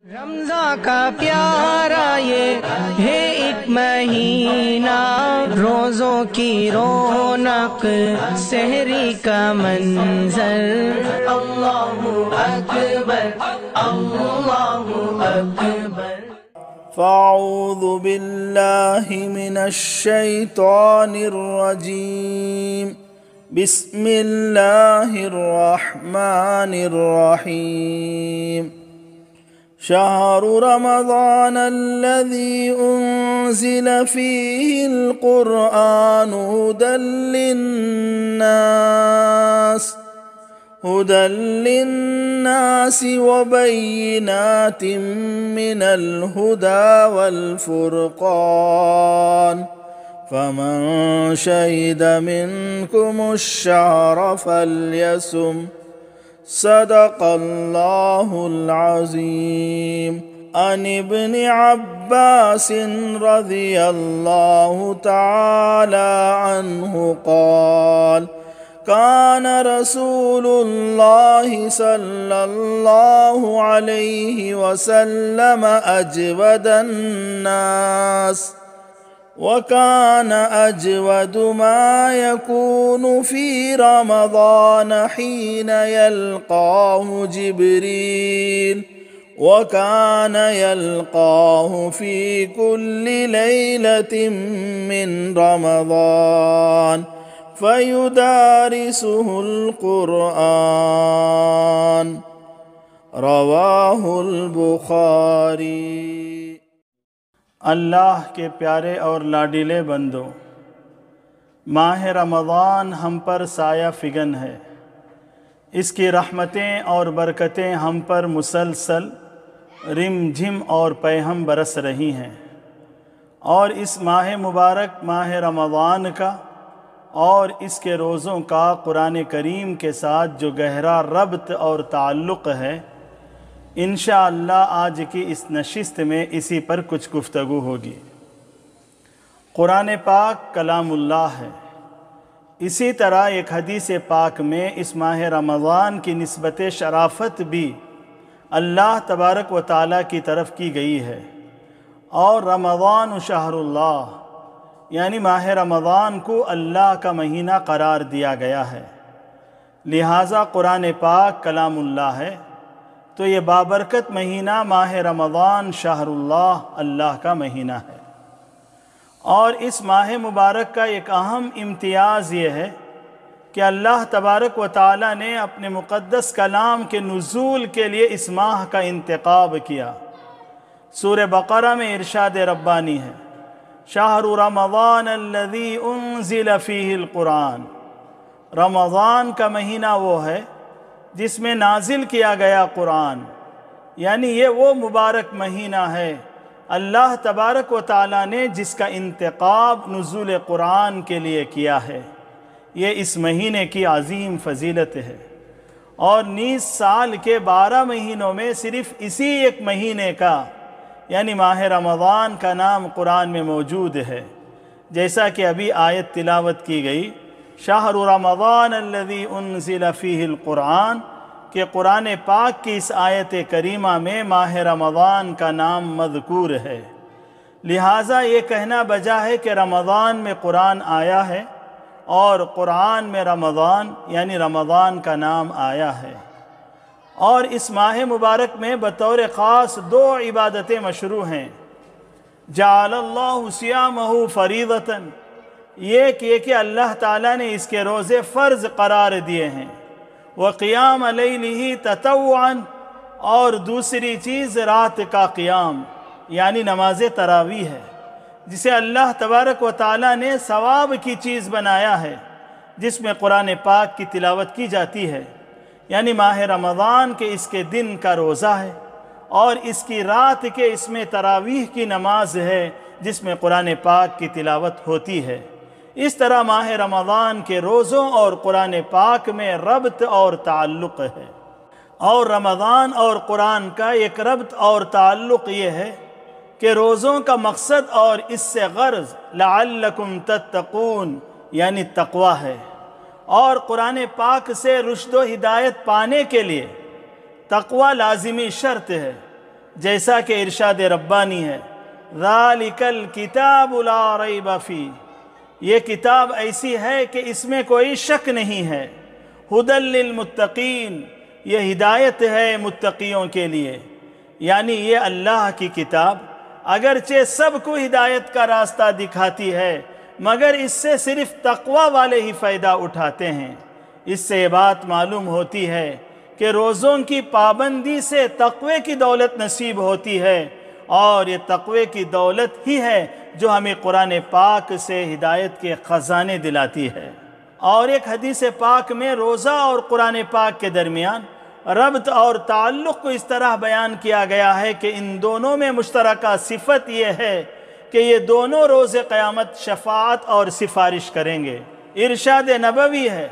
رمضان کا پیارا یہ ہے ایک مہینہ، روزوں کی رونق سحری کا منظر، اللہ اکبر اللہ اکبر۔ فاعوذ باللہ من الشیطان الرجیم، بسم اللہ الرحمن الرحیم۔ شہر رمضان الذي أنزل فيه القرآن هدى للناس وبينات من الهدى والفرقان، فمن شهد منكم الشهر فليصم، صدق اللہ العظیم۔ عن ابن عباس رضی اللہ تعالی عنہ قال كان رسول الله صلى الله عليه وسلم أجود الناس، وكان أجود ما يكون في رمضان حين يلقاه جبريل، وكان يلقاه في كل ليلة من رمضان فيدارسه القرآن، رواه البخاری۔ اللہ کے پیارے اور لاڈلے بندو، ماہ رمضان ہم پر سایہ فگن ہے، اس کی رحمتیں اور برکتیں ہم پر مسلسل رم جھم اور پیہم برس رہی ہیں، اور اس ماہ مبارک ماہ رمضان کا اور اس کے روزوں کا قرآن کریم کے ساتھ جو گہرا ربط اور تعلق ہے، انشاءاللہ آج کی اس نشست میں اسی پر کچھ گفتگو ہوگی۔ قرآن پاک کلام اللہ ہے، اسی طرح ایک حدیث پاک میں اس ماہ رمضان کی نسبت شرافت بھی اللہ تبارک و تعالیٰ کی طرف کی گئی ہے، اور رمضان شہر اللہ، یعنی ماہ رمضان کو اللہ کا مہینہ قرار دیا گیا ہے، لہٰذا قرآن پاک کلام اللہ ہے، تو یہ بابرکت مہینہ ماہ رمضان شہر اللہ، اللہ کا مہینہ ہے۔ اور اس ماہ مبارک کا ایک اہم امتیاز یہ ہے کہ اللہ تبارک و تعالیٰ نے اپنے مقدس کلام کے نزول کے لیے اس ماہ کا انتخاب کیا۔ سورہ بقرہ میں ارشاد ربانی ہے، شہر رمضان الذی انزل فیہ القرآن، رمضان کا مہینہ وہ ہے جس میں نازل کیا گیا قرآن، یعنی یہ وہ مبارک مہینہ ہے اللہ تبارک و تعالیٰ نے جس کا انتخاب نزول قرآن کے لیے کیا ہے۔ یہ اس مہینے کی عظیم فضیلت ہے، اور 19 سال کے 12 مہینوں میں صرف اسی ایک مہینے کا یعنی ماہ رمضان کا نام قرآن میں موجود ہے، جیسا کہ ابھی آیت تلاوت کی گئی، شہر رمضان الذی انزل فیہ القرآن، کہ قرآن پاک کی اس آیت کریمہ میں ماہ رمضان کا نام مذکور ہے، لہٰذا یہ کہنا بجا ہے کہ رمضان میں قرآن آیا ہے، اور قرآن میں رمضان یعنی رمضان کا نام آیا ہے۔ اور اس ماہ مبارک میں بطور خاص 2 عبادتیں مشروع ہیں، جعل اللہ صیامہ فریضۃ، یہ کہ اللہ تعالیٰ نے اس کے روزے فرض قرار دیے ہیں، وقیام لیلہ تطوعا، اور دوسری چیز رات کا قیام یعنی نماز تراویح ہے، جسے اللہ تبارک و تعالیٰ نے ثواب کی چیز بنایا ہے، جس میں قرآن پاک کی تلاوت کی جاتی ہے، یعنی ماہ رمضان کے اس کے دن کا روزہ ہے، اور اس کی رات کے اس میں تراویح کی نماز ہے جس میں قرآن پاک کی تلاوت ہوتی ہے۔ اس طرح ماہ رمضان کے روزوں اور قرآن پاک میں ربط اور تعلق ہے، اور رمضان اور قرآن کا ایک ربط اور تعلق یہ ہے کہ روزوں کا مقصد اور اس سے غرض لعلکم تتقون یعنی تقوی ہے، اور قرآن پاک سے رشد و ہدایت پانے کے لیے تقوی لازمی شرط ہے، جیسا کہ ارشاد ربانی ہے، ذالک الکتاب لا ریب فیہ، یہ کتاب ایسی ہے کہ اس میں کوئی شک نہیں ہے، ھدی للمتقین، یہ ہدایت ہے متقیوں کے لیے۔ یعنی یہ اللہ کی کتاب اگرچہ سب کو ہدایت کا راستہ دکھاتی ہے، مگر اس سے صرف تقوی والے ہی فائدہ اٹھاتے ہیں۔ اس سے یہ بات معلوم ہوتی ہے کہ روزوں کی پابندی سے تقوی کی دولت نصیب ہوتی ہے، اور یہ تقوی کی دولت ہی ہے جو ہمیں قرآن پاک سے ہدایت کے خزانے دلاتی ہے۔ اور ایک حدیث پاک میں روزہ اور قرآن پاک کے درمیان ربط اور تعلق کو اس طرح بیان کیا گیا ہے کہ ان دونوں میں مشترکہ صفت یہ ہے کہ یہ دونوں روز قیامت شفاعت اور سفارش کریں گے۔ ارشاد نبوی ہے،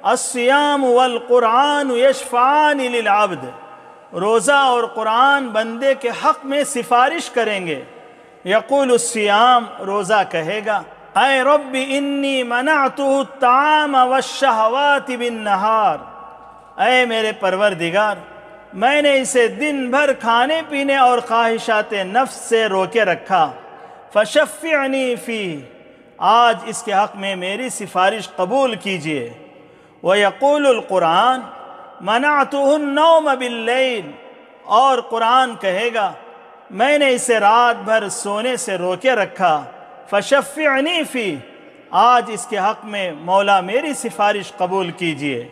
الصیام والقرآن یشفعان للعبد، روزہ اور قرآن بندے کے حق میں سفارش کریں گے۔ یقول الصیام، روزہ کہے گا، اے رب انی منعتہ الطعام والشہوات بالنہار، اے میرے پروردگار میں نے اسے دن بھر کھانے پینے اور خواہشات نفس سے روکے رکھا، فشفعنی فیہ، آج اس کے حق میں میری سفارش قبول کیجئے۔ ویقول القرآن منعتہ النوم باللیل، اور قرآن کہے گا میں نے اسے رات بھر سونے سے روکے رکھا، فشفعنی فیہ، آج اس کے حق میں مولا میری سفارش قبول کیجئے۔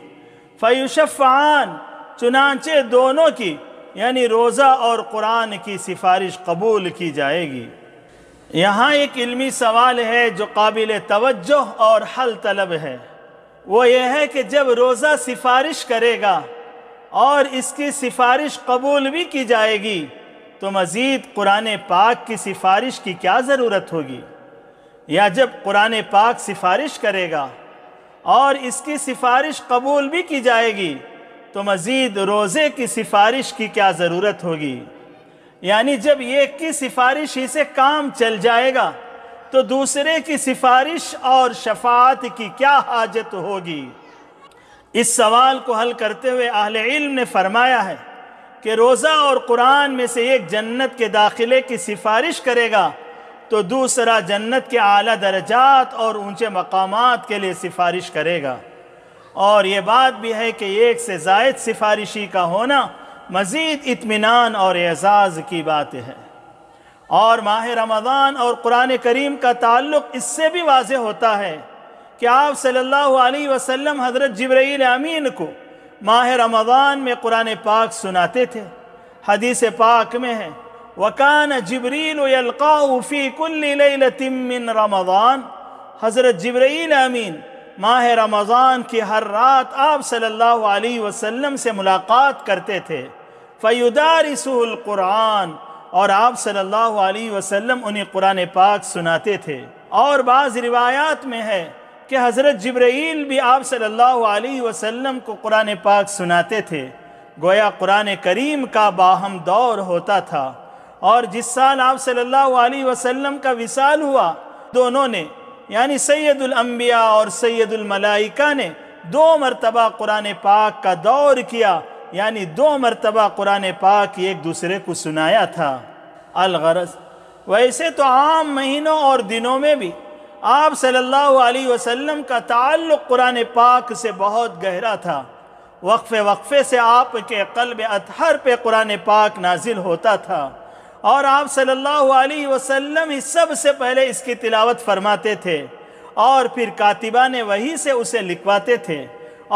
فیشفعان، چنانچہ دونوں کی یعنی روزہ اور قرآن کی سفارش قبول کی جائے گی۔ یہاں ایک علمی سوال ہے جو قابل توجہ اور حل طلب ہے، وہ یہ ہے کہ جب روزہ سفارش کرے گا اور اس کی سفارش قبول بھی کی جائے گی تو مزید قرآن پاک کی سفارش کی کیا ضرورت ہوگی؟ یا جب قرآن پاک سفارش کرے گا اور اس کی سفارش قبول بھی کی جائے گی تو مزید روزے کی سفارش کی کیا ضرورت ہوگی؟ یعنی جب ایک کی سفارش ہی سے کام چل جائے گا تو دوسرے کی سفارش اور شفاعت کی کیا حاجت ہوگی؟ اس سوال کو حل کرتے ہوئے اہل علم نے فرمایا ہے کہ روزہ اور قرآن میں سے ایک جنت کے داخلے کی سفارش کرے گا تو دوسرا جنت کے اعلیٰ درجات اور اونچے مقامات کے لیے سفارش کرے گا۔ اور یہ بات بھی ہے کہ ایک سے زائد سفارشی کا ہونا مزید اطمینان اور اعزاز کی بات ہے۔ اور ماہ رمضان اور قرآن کریم کا تعلق اس سے بھی واضح ہوتا ہے کہ آپ صلی اللہ علیہ وسلم حضرت جبرائیل امین کو ماہ رمضان میں قرآن پاک سناتے تھے۔ حدیث پاک میں ہے، وَكَانَ جِبْرِيلُ يَلْقَاهُ فِي كُلِّ لَيْلَةٍ مِّن رَمَضَان، حضرت جبرائیل امین ماہ رمضان کی ہر رات آپ صلی اللہ علیہ وسلم سے ملاقات کرتے تھے، فَيُدَارِسُهُ الْقُرْآنِ، اور آپ صلی اللہ علیہ وسلم انہیں قرآن پاک سناتے تھے۔ اور بعض روایات میں ہے کہ حضرت جبرائیل بھی آپ صلی اللہ علیہ وسلم کو قرآن پاک سناتے تھے، گویا قرآن کریم کا باہم دور ہوتا تھا۔ اور جس سال آپ صلی اللہ علیہ وسلم کا وصال ہوا، دونوں نے یعنی سید الانبیاء اور سید الملائکہ نے 2 مرتبہ قرآن پاک کا دور کیا، یعنی 2 مرتبہ قرآن پاک ایک دوسرے کو سنایا تھا۔ الغرض، ویسے تو عام مہینوں اور دنوں میں بھی آپ صلی اللہ علیہ وسلم کا تعلق قرآن پاک سے بہت گہرا تھا۔ وقفے وقفے سے آپ کے قلب اطہر پہ قرآن پاک نازل ہوتا تھا، اور آپ صلی اللہ علیہ وسلم ہی سب سے پہلے اس کی تلاوت فرماتے تھے، اور پھر کاتبان وحی سے اسے لکھواتے تھے،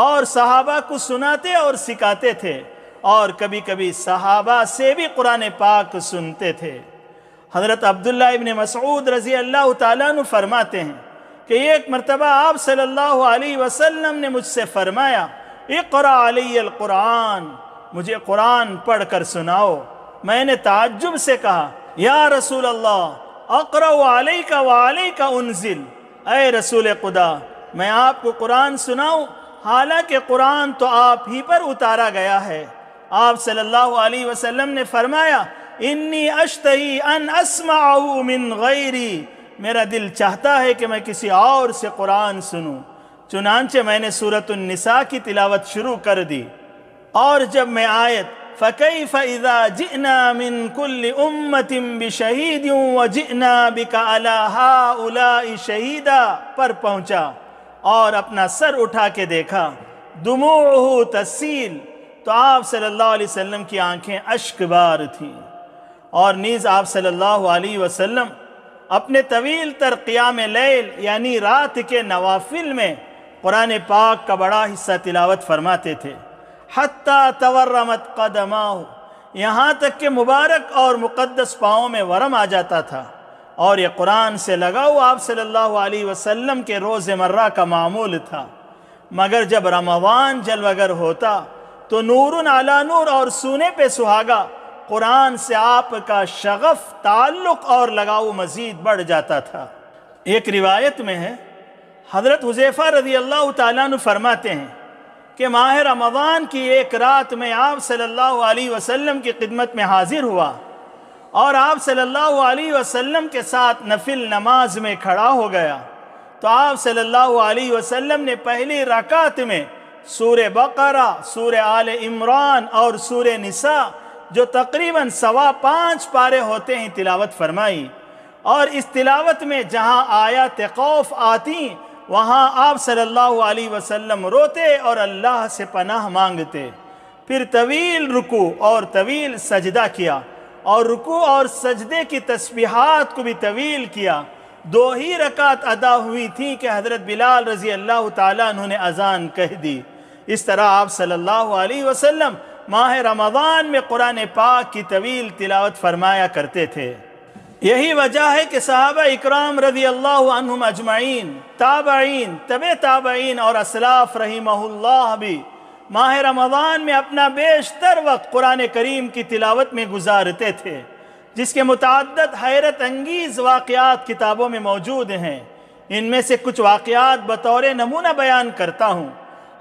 اور صحابہ کو سناتے اور سکھاتے تھے، اور کبھی کبھی صحابہ سے بھی قرآن پاک سنتے تھے۔ حضرت عبداللہ ابن مسعود رضی اللہ تعالیٰ عنہ فرماتے ہیں کہ ایک مرتبہ آپ صلی اللہ علیہ وسلم نے مجھ سے فرمایا، اقرأ علی القرآن، مجھے قرآن پڑھ کر سناؤ۔ میں نے تعجب سے کہا، یا رسول اللہ، اقرأ علیک وعلیک انزل، اے رسول خدا میں آپ کو قرآن سناؤں حالانکہ قرآن تو آپ ہی پر اتارا گیا ہے۔ آپ صلی اللہ علیہ وسلم نے فرمایا، انی اشتہی ان اسمعہ من غیری، میرا دل چاہتا ہے کہ میں کسی اور سے قرآن سنوں۔ چنانچہ میں نے سورۃ النساء کی تلاوت شروع کر دی، اور جب میں آیت فَكَيْفَ إِذَا جِئْنَا مِن كُلِّ أُمَّةٍ بِشَهِيدٍ وَجِئْنَا بِكَ عَلَى هَؤُلَاءِ شَهِيدًا پر پہنچا اور اپنا سر اٹھا کے دیکھا، دموعہ تسیل، تو آپ صلی اللہ علیہ وسلم کی آنکھیں اشک بار تھیں۔ اور نیز آپ صلی اللہ علیہ وسلم اپنے طویل تر قیام لیل یعنی رات کے نوافل میں قرآن پاک کا بڑا حصہ تلاوت فرماتے تھے، حتیٰ تورمت قدماہ، یہاں تک کہ مبارک اور مقدس پاؤں میں ورم آ جاتا تھا۔ اور یہ قرآن سے لگاؤ آپ صلی اللہ علیہ وسلم کے روز مرہ کا معمول تھا، مگر جب رمضان جلوگر ہوتا تو نور علی نور اور سونے پہ سہاگا قرآن سے آپ کا شغف، تعلق اور لگاؤ مزید بڑھ جاتا تھا۔ ایک روایت میں ہے، حضرت حذیفہ رضی اللہ تعالیٰ عنہ فرماتے ہیں کہ ماہ رمضان کی ایک رات میں آپ صلی اللہ علیہ وسلم کی خدمت میں حاضر ہوا اور آپ صلی اللہ علیہ وسلم کے ساتھ نفل نماز میں کھڑا ہو گیا، تو آپ صلی اللہ علیہ وسلم نے پہلی رکعت میں سورہ بقرہ، سورہ آل عمران اور سورہ نساء جو تقریباً 5.25 پارے ہوتے ہیں تلاوت فرمائی، اور اس تلاوت میں جہاں آیات خوف آتی وہاں آپ صلی اللہ علیہ وسلم روتے اور اللہ سے پناہ مانگتے۔ پھر طویل رکوع اور طویل سجدہ کیا، اور رکوع اور سجدے کی تسبیحات کو بھی طویل کیا۔ 2 ہی رکعت ادا ہوئی تھیں کہ حضرت بلال رضی اللہ تعالیٰ عنہ نے اذان کہہ دی۔ اس طرح آپ صلی اللہ علیہ وسلم ماہ رمضان میں قرآن پاک کی طویل تلاوت فرمایا کرتے تھے۔ یہی وجہ ہے کہ صحابہ اکرام رضی اللہ عنہم اجمعین، تابعین، تبع تابعین اور اسلاف رحمہ اللہ بھی ماہ رمضان میں اپنا بیشتر وقت قرآن کریم کی تلاوت میں گزارتے تھے، جس کے متعدد حیرت انگیز واقعات کتابوں میں موجود ہیں۔ ان میں سے کچھ واقعات بطور نمونہ بیان کرتا ہوں۔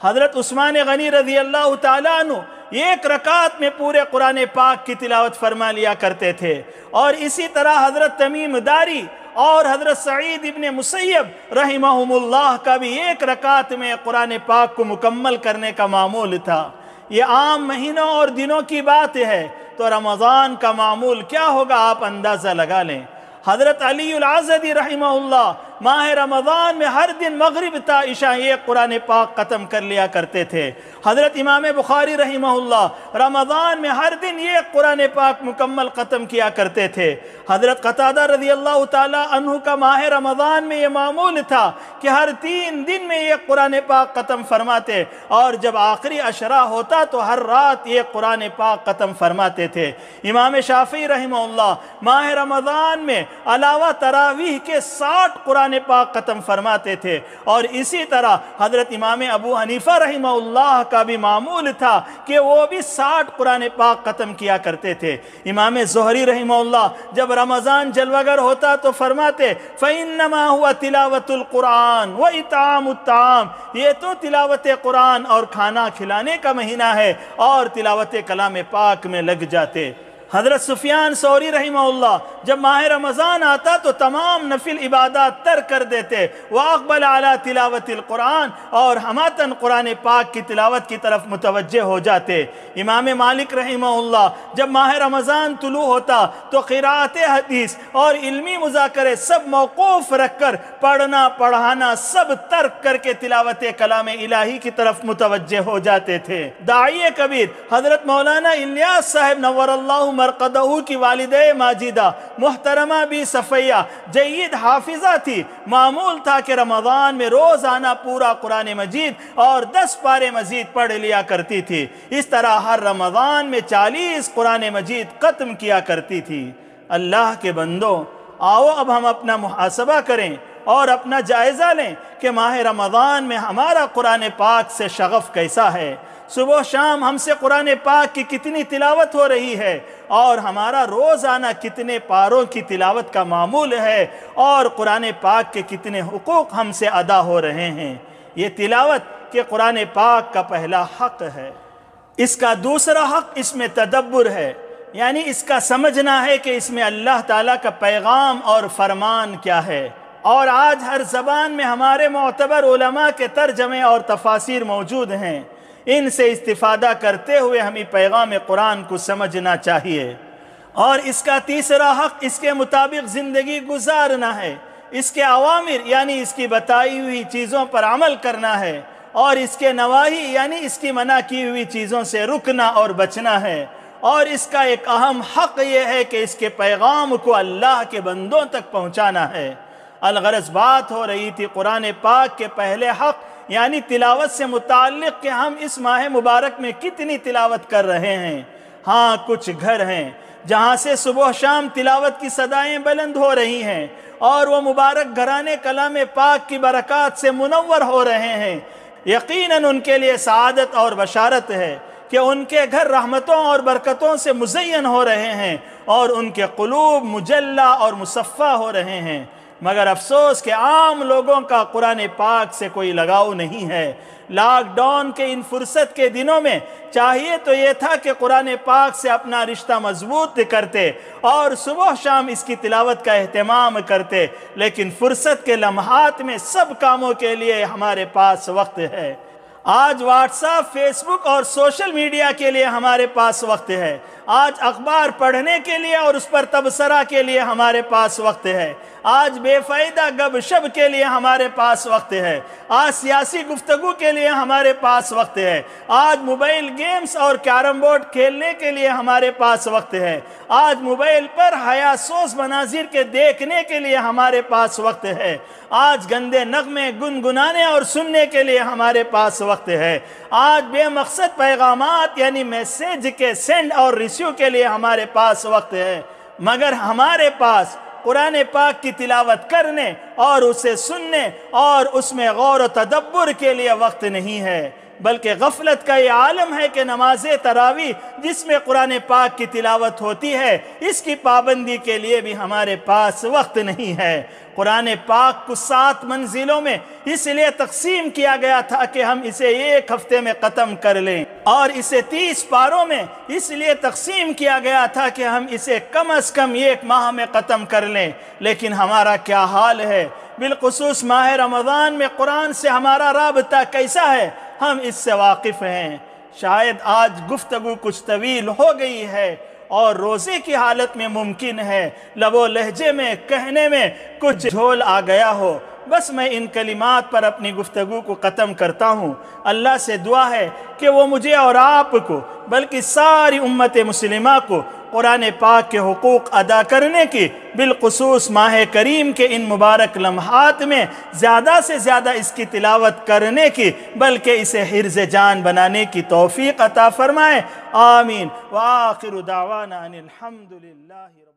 حضرت عثمان غنی رضی اللہ تعالیٰ عنہ 1 رکعت میں پورے قرآن پاک کی تلاوت فرما لیا کرتے تھے، اور اسی طرح حضرت تمیم داری اور حضرت سعید ابن مسیب رحمہم اللہ کا بھی 1 رکعت میں قرآن پاک کو مکمل کرنے کا معمول تھا۔ یہ عام مہینوں اور دنوں کی بات ہے، تو رمضان کا معمول کیا ہوگا آپ اندازہ لگا لیں۔ حضرت علی العزدی رحمہ اللہ ماہ رمضان میں ہر دن مغرب تا عشاء 1 قرآن پاک ختم کر لیا کرتے تھے۔ حضرت امام بخاری رحمہ اللہ رمضان میں ہر دن 1 قرآن پاک مکمل ختم کیا کرتے تھے۔ حضرت قتادہ رضی اللہ تعالیٰ عنہ کا ماہ رمضان میں یہ معمول تھا کہ ہر 3 دن میں 1 قرآن پاک ختم فرماتے، اور جب آخری عشرہ ہوتا تو ہر رات 1 قرآن پاک ختم فرماتے تھے۔ امام شافعی رحمہ اللہ ماہ رمضان میں علاوہ تراویح کے 60 قرآن پاک ختم فرماتے تھے، اور اسی طرح حضرت امام ابو حنیفہ رحمہ اللہ کا بھی معمول تھا کہ وہ بھی 60 قرآن پاک ختم کیا کرتے تھے۔ امام زہری رحمہ اللہ جب رمضان جلوگر ہوتا تو فرماتے فَإِنَّمَا هُوَ تِلَاوَةُ الْقُرْآنِ وَإِطْعَامُ الطَّعَامِ، یہ تو تلاوت قرآن اور کھانا کھلانے کا مہینہ ہے، اور تلاوت کلام پاک میں لگ جاتے۔ حضرت سفیان ثوری رحمہ اللہ جب ماہ رمضان آتا تو تمام نفل عبادات ترک کر دیتے، وَأَقْبَلَ عَلَى تِلَاوَةِ الْقُرْآنِ، اور ہماتاً قرآن پاک کی تلاوت کی طرف متوجہ ہو جاتے۔ امام مالک رحمہ اللہ جب ماہ رمضان طلوع ہوتا تو قراءت حدیث اور علمی مذاکرے سب موقوف رکھ کر پڑھنا پڑھانا سب ترک کر کے تلاوت کلام الہی کی طرف متوجہ ہو جاتے تھے۔ داعی کبیر حضرت مولانا الیاس صاحب نور اللہ مرقدہ کی والدہ ماجدہ محترمہ بی صفیہ جید حافظہ تھی۔ معمول تھا کہ رمضان میں روزانہ پورا قرآن مجید اور 10 پارے مزید پڑھ لیا کرتی تھی۔ اس طرح ہر رمضان میں 40 قرآن مجید ختم کیا کرتی تھی۔ اللہ کے بندوں، آؤ اب ہم اپنا محاسبہ کریں اور اپنا جائزہ لیں کہ ماہ رمضان میں ہمارا قرآن پاک سے شغف کیسا ہے۔ صبح شام ہم سے قرآن پاک کی کتنی تلاوت ہو رہی ہے، اور ہمارا روزانہ کتنے پاروں کی تلاوت کا معمول ہے، اور قرآن پاک کے کتنے حقوق ہم سے ادا ہو رہے ہیں۔ یہ تلاوت کہ قرآن پاک کا پہلا حق ہے۔ اس کا دوسرا حق اس میں تدبر ہے، یعنی اس کا سمجھنا ہے کہ اس میں اللہ تعالیٰ کا پیغام اور فرمان کیا ہے۔ اور آج ہر زبان میں ہمارے معتبر علماء کے ترجمے اور تفاسیر موجود ہیں۔ ان سے استفادہ کرتے ہوئے ہمیں پیغام قرآن کو سمجھنا چاہیے، اور اس کا تیسرا حق اس کے مطابق زندگی گزارنا ہے، اس کے اوامر یعنی اس کی بتائی ہوئی چیزوں پر عمل کرنا ہے، اور اس کے نواہی یعنی اس کی منع کی ہوئی چیزوں سے رکنا اور بچنا ہے۔ اور اس کا ایک اہم حق یہ ہے کہ اس کے پیغام کو اللہ کے بندوں تک پہنچانا ہے۔ الغرض بات ہو رہی تھی قرآن پاک کے پہلے حق یعنی تلاوت سے متعلق کہ ہم اس ماہ مبارک میں کتنی تلاوت کر رہے ہیں۔ ہاں کچھ گھر ہیں جہاں سے صبح شام تلاوت کی صدائیں بلند ہو رہی ہیں، اور وہ مبارک گھرانے کلام پاک کی برکات سے منور ہو رہے ہیں۔ یقیناً ان کے لیے سعادت اور بشارت ہے کہ ان کے گھر رحمتوں اور برکتوں سے مزین ہو رہے ہیں، اور ان کے قلوب مجلہ اور مصفہ ہو رہے ہیں۔ مگر افسوس کہ عام لوگوں کا قرآن پاک سے کوئی لگاؤ نہیں ہے۔ لاک ڈاؤن کے ان فرصت کے دنوں میں چاہیے تو یہ تھا کہ قرآن پاک سے اپنا رشتہ مضبوط کرتے اور صبح شام اس کی تلاوت کا اہتمام کرتے، لیکن فرصت کے لمحات میں سب کاموں کے لیے ہمارے پاس وقت ہے۔ آج واٹس ایپ، فیس بک اور سوشل میڈیا کے لیے ہمارے پاس وقت ہے۔ آج اخبار پڑھنے کے لیے اور اس پر تبصرہ کے لیے ہمارے پاس وقت ہے۔ آج بے فائدہ گپ شپ کے لیے ہمارے پاس وقت ہے۔ آج سیاسی گفتگو کے لیے ہمارے پاس وقت ہے۔ آج موبائل گیمز اور کیرم بورڈ کھیلنے کے لیے ہمارے پاس وقت ہے۔ آج موبائل پر حیاسوس مناظر کے دیکھنے کے لیے ہمارے پاس وقت ہے۔ آج گندے نغمے گنگنانے اور سننے کے لیے ہمارے پاس وقت ہے۔ آج بے مقصد پیغامات یعنی میسیج کے سینڈ اور ریسیو کے لیے ہمارے پاس وقت ہے، مگر ہمارے پاس قرآن پاک کی تلاوت کرنے اور اسے سننے اور اس میں غور و تدبر کے لیے وقت نہیں ہے، بلکہ غفلت کا یہ عالم ہے کہ نماز تراویح جس میں قرآن پاک کی تلاوت ہوتی ہے اس کی پابندی کے لیے بھی ہمارے پاس وقت نہیں ہے۔ قرآن پاک کو 7 منزلوں میں اس لیے تقسیم کیا گیا تھا کہ ہم اسے ایک ہفتے میں ختم کر لیں، اور اسے 30 پاروں میں اس لیے تقسیم کیا گیا تھا کہ ہم اسے کم از کم 1 ماہ میں ختم کر لیں۔ لیکن ہمارا کیا حال ہے؟ بالخصوص ماہ رمضان میں قرآن سے ہمارا رابطہ کیسا ہے؟ ہم اس سے واقف ہیں۔ شاید آج گفتگو کچھ طویل ہو گئی ہے اور روزے کی حالت میں ممکن ہے لب و لہجے میں کہنے میں کچھ جھول آ گیا ہو۔ بس میں ان کلمات پر اپنی گفتگو کو ختم کرتا ہوں۔ اللہ سے دعا ہے کہ وہ مجھے اور آپ کو بلکہ ساری امت مسلمہ کو قرآن پاک کے حقوق ادا کرنے کی، بالخصوص ماہ کریم کے ان مبارک لمحات میں زیادہ سے زیادہ اس کی تلاوت کرنے کی، بلکہ اسے حرز جان بنانے کی توفیق عطا فرمائے۔ آمین۔ وآخر دعوانا ان الحمد للہ رب